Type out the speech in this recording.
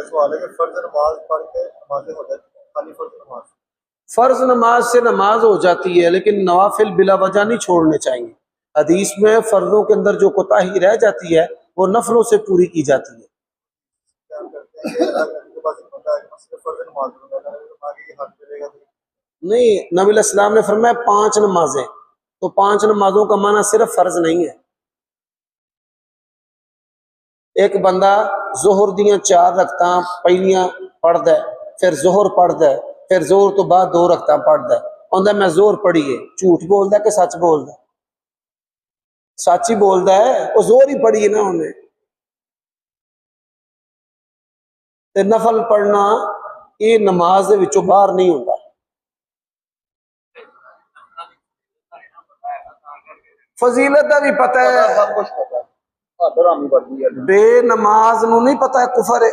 सवाल है कि फर्ज नमाज पढ़ के नमाजें हो जाती है, खाली फर्ज नमाज। फर्ज नमाज से नमाज हो जाती है, लेकिन नवाफिल बिला वजह नहीं छोड़ने चाहिए। हदीस में फर्जों के अंदर जो कोताही रह जाती है वो नफलों से पूरी की जाती है। क्या करते हैं कि अगर उनके पास एक बंदा है कि मैं सिर्फ फर्ज नमाज पढ़ूंगा, तो आगे ये हाथ मिलेगा तो नहीं, नबी इस्लाम ने फरमाया 5 नमाजें, तो 5 नमाजों का माना सिर्फ फर्ज नहीं है। एक बंदा जोहर दियां 4 रकतां पहलियां पढ़दा है, फिर जोहर पढ़दा है, फिर जोहर तो बाद 2 रकतां पढ़दा है, आंदा मैं जोहर पढ़ी है। झूठ बोलदा कि सच बोलदा? सच ही बोलदा है, वो जोहर ही पढ़ी है ना उन्हें। ते नफल पढ़ना ये नमाज दे विचों बाहर नहीं होता। फजीलत का भी पता है, सब कुछ पता है। हरामी बंदी है। बेनमाज नूं नहीं पता है कुफर है।